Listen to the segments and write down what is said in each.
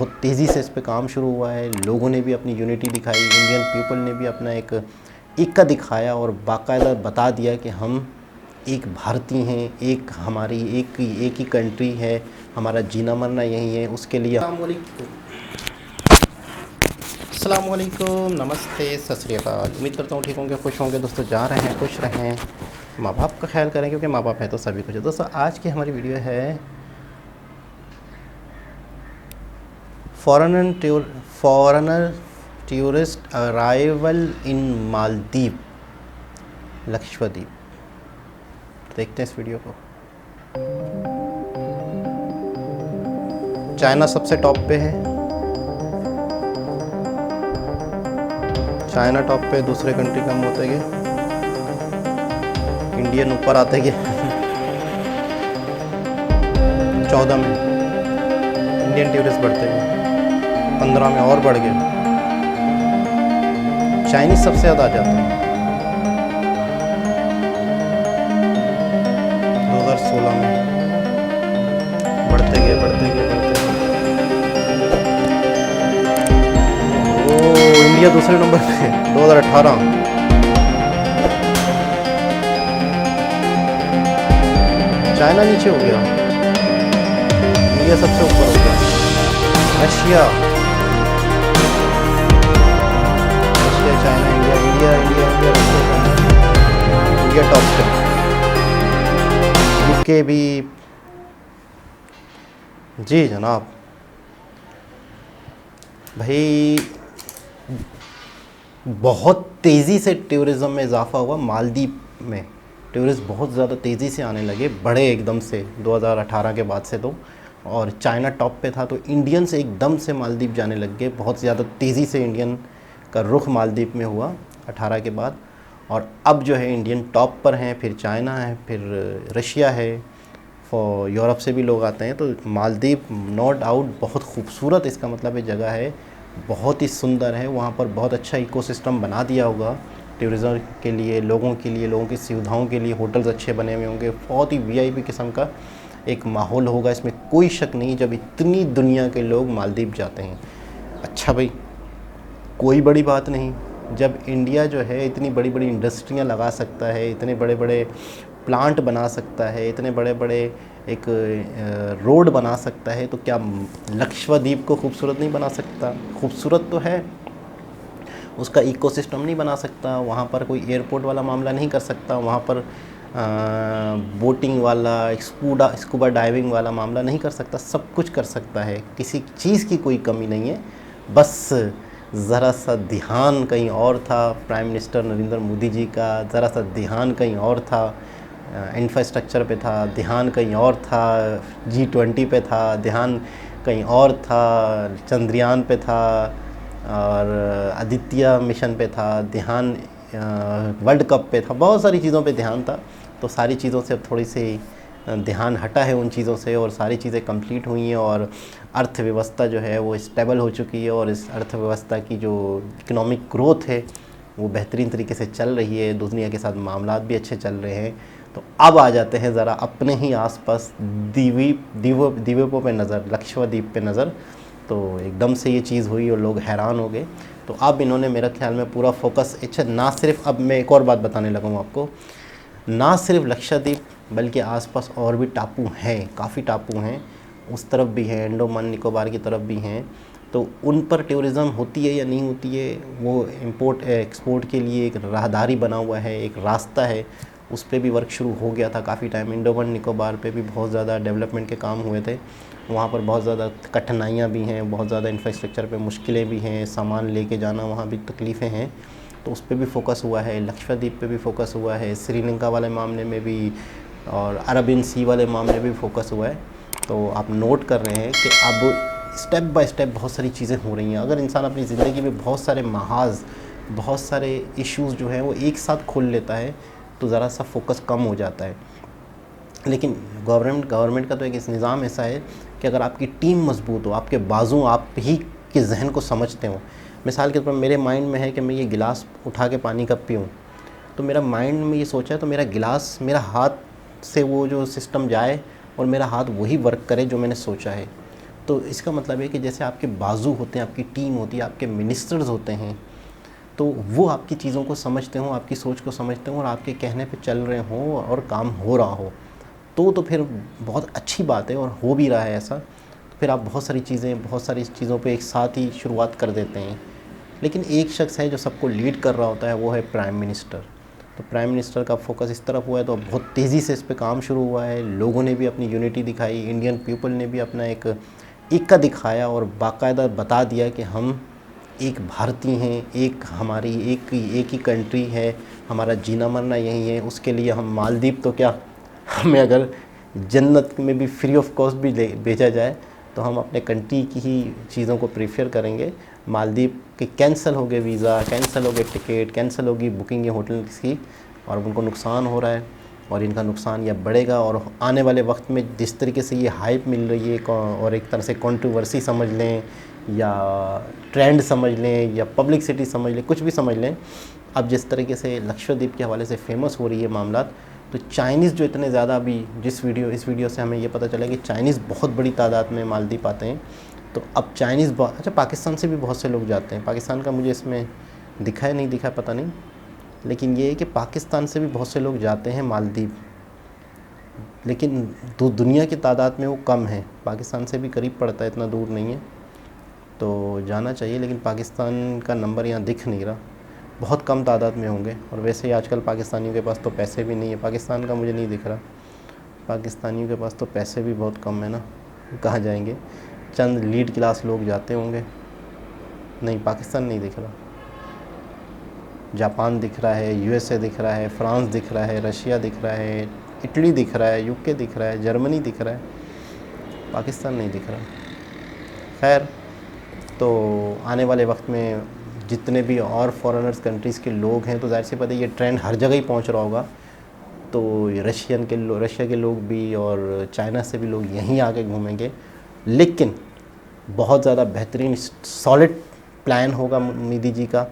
बहुत तेज़ी से इस पे काम शुरू हुआ है। लोगों ने भी अपनी यूनिटी दिखाई, इंडियन पीपल ने भी अपना एक एकता दिखाया और बाकायदा बता दिया कि हम एक भारतीय हैं, एक हमारी एक ही कंट्री है, हमारा जीना मरना यही है। उसके लिए अस्सलाम वालेकुम, नमस्ते, सत श्री अकाल। उम्मीद करता हूँ ठीक होंगे, खुश होंगे दोस्तों। जा रहे हैं, खुश रहें, माँ बाप का ख्याल करें, क्योंकि माँ बाप है तो सभी कुछ है। दोस्तों आज की हमारी वीडियो है फॉरेनर टूरिस्ट अराइवल इन मालदीव, लक्षद्वीप। देखते हैं इस वीडियो को। चाइना सबसे टॉप पे है, चाइना टॉप पे, दूसरे कंट्री कम होते गए, इंडियन ऊपर आते गए। 14 में इंडियन टूरिस्ट बढ़ते गए, 15 में और बढ़ गए, चाइनीज सबसे ज़्यादा आ जाते हैं। 2016 में बढ़ते गए। ओ इंडिया दूसरे नंबर पे 2018। चाइना नीचे हो गया, इंडिया सबसे ऊपर हो गया। Russia, China, India, India top पे। यूके भी, जी जनाब। भाई बहुत तेज़ी से टूरिज़्म में इजाफा हुआ मालदीव में। टूरिस्ट बहुत ज़्यादा तेज़ी से आने लगे, बढ़े एकदम से 2018 के बाद से तो। और चाइना टॉप पे था तो इंडियन से एकदम से मालदीव जाने लग गए। बहुत ज़्यादा तेज़ी से इंडियन का रुख मालदीव में हुआ 18 के बाद। और अब जो है इंडियन टॉप पर हैं, फिर चाइना है, फिर रशिया है, यूरोप से भी लोग आते हैं। तो मालदीव नो डाउट बहुत खूबसूरत, इसका मतलब ये जगह है, बहुत ही सुंदर है। वहाँ पर बहुत अच्छा इकोसिस्टम बना दिया होगा टूरिज़्म के लिए, लोगों की सुविधाओं के लिए। होटल्स अच्छे बने हुए होंगे, बहुत ही वीआईपी किस्म का एक माहौल होगा, इसमें कोई शक नहीं, जब इतनी दुनिया के लोग मालदीव जाते हैं। अच्छा भाई, कोई बड़ी बात नहीं, जब इंडिया जो है इतनी बड़ी बड़ी इंडस्ट्रियां लगा सकता है, इतने बड़े बड़े प्लांट बना सकता है, इतने बड़े बड़े एक रोड बना सकता है, तो क्या लक्षद्वीप को खूबसूरत नहीं बना सकता? खूबसूरत तो है, उसका इकोसिस्टम नहीं बना सकता? वहाँ पर कोई एयरपोर्ट वाला मामला नहीं कर सकता? वहाँ पर बोटिंग वाला, स्कूबा डाइविंग वाला मामला नहीं कर सकता? सब कुछ कर सकता है, किसी चीज़ की कोई कमी नहीं है। बस ज़रा सा ध्यान कहीं और था प्राइम मिनिस्टर नरेंद्र मोदी जी का, ज़रा सा ध्यान कहीं और था, इंफ्रास्ट्रक्चर पे था, ध्यान कहीं और था, G20 पे था, ध्यान कहीं और था, चंद्रयान पे था, और आदित्य मिशन पे था ध्यान, वर्ल्ड कप पे था, बहुत सारी चीज़ों पे ध्यान था। तो सारी चीज़ों से अब थोड़ी सी ध्यान हटा है उन चीज़ों से, और सारी चीज़ें कंप्लीट हुई हैं, और अर्थव्यवस्था जो है वो स्टेबल हो चुकी है, और इस अर्थव्यवस्था की जो इकोनॉमिक ग्रोथ है वो बेहतरीन तरीके से चल रही है, दुनिया के साथ मामलात भी अच्छे चल रहे हैं। तो अब आ जाते हैं ज़रा अपने ही आसपास द्वीपों पे नज़र, लक्षद्वीप पे नज़र। तो एकदम से ये चीज़ हुई और लोग हैरान हो गए। तो अब इन्होंने मेरा ख्याल में पूरा फोकस, अच्छा ना सिर्फ, अब मैं एक और बात बताने लगा हूँ आपको, ना सिर्फ लक्षद्वीप बल्कि आसपास और भी टापू हैं, काफ़ी टापू हैं, उस तरफ भी हैं, अंडमान निकोबार की तरफ भी हैं। तो उन पर टूरिज़्म होती है या नहीं होती है, वो इंपोर्ट एक्सपोर्ट के लिए एक राहदारी बना हुआ है, एक रास्ता है, उस पर भी वर्क शुरू हो गया था काफ़ी टाइम। अंडमान निकोबार पे भी बहुत ज़्यादा डेवलपमेंट के काम हुए थे, वहाँ पर बहुत ज़्यादा कठिनाइयाँ भी हैं, बहुत ज़्यादा इंफ्रास्ट्रक्चर पे मुश्किलें भी हैं, सामान लेके जाना वहाँ भी तकलीफ़ें हैं। तो उस पर भी फोकस हुआ है, लक्षद्वीप पे भी फोकस हुआ है, श्रीलंका वाले मामले में भी, और अरबियन सी वाले मामले में भी फोकस हुआ है। तो आप नोट कर रहे हैं कि अब स्टेप बाय स्टेप बहुत सारी चीज़ें हो रही हैं। अगर इंसान अपनी ज़िंदगी में बहुत सारे महाज, बहुत सारे इश्यूज़ जो हैं वो एक साथ खोल लेता है तो ज़रा सा फोकस कम हो जाता है। लेकिन गवर्नमेंट का तो एक इस निज़ाम ऐसा है कि अगर आपकी टीम मजबूत हो, आपके बाजू आप ही के जहन को समझते हो। मिसाल के तौर पर मेरे माइंड में है कि मैं ये गिलास उठा के पानी कब पीऊँ, तो मेरा माइंड में ये सोचा है तो मेरा गिलास, मेरा हाथ से वो जो सिस्टम जाए और मेरा हाथ वही वर्क करे जो मैंने सोचा है। तो इसका मतलब है कि जैसे आपके बाजू होते हैं, आपकी टीम होती है, आपके मिनिस्टर्स होते हैं, तो वो आपकी चीज़ों को समझते हों, आपकी सोच को समझते हों और आपके कहने पे चल रहे हों और काम हो रहा हो, तो फिर बहुत अच्छी बात है और हो भी रहा है ऐसा। तो फिर आप बहुत सारी चीज़ों पे एक साथ ही शुरुआत कर देते हैं। लेकिन एक शख्स है जो सबको लीड कर रहा होता है, वो है प्राइम मिनिस्टर। तो प्राइम मिनिस्टर का फोकस इस तरफ हुआ है, तो बहुत तेज़ी से इस पे काम शुरू हुआ है। लोगों ने भी अपनी यूनिटी दिखाई, इंडियन पीपल ने भी अपना एक एकता दिखाया और बाकायदा बता दिया कि हम एक भारतीय हैं, एक हमारी एक ही कंट्री है, हमारा जीना मरना यही है। उसके लिए हम मालदीव तो क्या, हमें अगर जन्नत में भी फ्री ऑफ कॉस्ट भी भेजा जाए तो हम अपने कंट्री की ही चीज़ों को प्रेफर करेंगे। मालदीव के कैंसिल हो गए वीज़ा, कैंसिल हो गए टिकट, कैंसिल होगी बुकिंग ये होटल की, और उनको नुकसान हो रहा है और इनका नुकसान यह बढ़ेगा। और आने वाले वक्त में जिस तरीके से ये हाइप मिल रही है और एक तरह से कंट्रोवर्सी समझ लें या ट्रेंड समझ लें या पब्लिसिटी समझ लें, कुछ भी समझ लें, अब जिस तरीके से लक्षद्वीप के हवाले से फेमस हो रही है मामला, तो चाइनीज़ जो इतने ज़्यादा अभी इस वीडियो से हमें ये पता चला कि चाइनीज़ बहुत बड़ी तादाद में मालदीव आते हैं। तो अब चाइनीज़ अच्छा, पाकिस्तान से भी बहुत से लोग जाते हैं। पाकिस्तान का मुझे इसमें दिखा है नहीं दिखा पता नहीं, लेकिन ये है कि पाकिस्तान से भी बहुत से लोग जाते हैं मालदीव, लेकिन दुनिया की तादाद में वो कम है। पाकिस्तान से भी करीब पड़ता है, इतना दूर नहीं है, तो जाना चाहिए। लेकिन पाकिस्तान का नंबर यहाँ दिख नहीं रहा, बहुत कम तादाद में होंगे। और वैसे ही आजकल पाकिस्तानियों के पास तो पैसे भी नहीं है, पाकिस्तान का मुझे नहीं दिख रहा। पाकिस्तानियों के पास तो पैसे भी बहुत कम है ना, कहाँ जाएंगे। चंद लीड क्लास लोग जाते होंगे। नहीं, पाकिस्तान नहीं दिख रहा। जापान दिख रहा है, यूएसए दिख रहा है, फ्रांस दिख रहा है, रशिया दिख रहा है, इटली दिख रहा है, यूके दिख रहा है, जर्मनी दिख रहा है, पाकिस्तान नहीं दिख रहा। खैर, तो आने वाले वक्त में जितने भी और फॉरेनर्स कंट्रीज़ के लोग हैं, तो जाहिर सी बात है ये ट्रेंड हर जगह ही पहुंच रहा होगा। तो रशिया के लोग भी और चाइना से भी लोग यहीं आके घूमेंगे। लेकिन बहुत ज़्यादा बेहतरीन सॉलिड प्लान होगा मोदी जी का।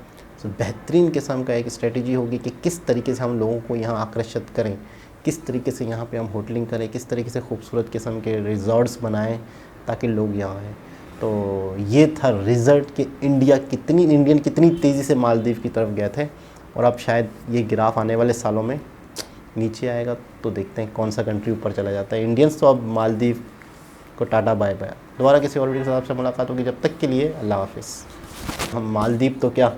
तो बेहतरीन किस्म का एक स्ट्रेटजी होगी कि किस तरीके से हम लोगों को यहाँ आकर्षित करें, किस तरीके से यहाँ पे हम होटलिंग करें, किस तरीके से खूबसूरत किस्म के रिजॉर्ट्स बनाएं ताकि लोग यहाँ आएँ। तो ये था रिज़ल्ट कि इंडियन कितनी तेज़ी से मालदीव की तरफ गए थे। और अब शायद ये ग्राफ आने वाले सालों में नीचे आएगा, तो देखते हैं कौन सा कंट्री ऊपर चला जाता है। इंडियंस तो अब मालदीव को टाटा बाय बाय। दोबारा किसी और वीडियो के साथ आपसे मुलाकात होगी, जब तक के लिए अल्लाह हाफिज़। हम मालदीव तो क्या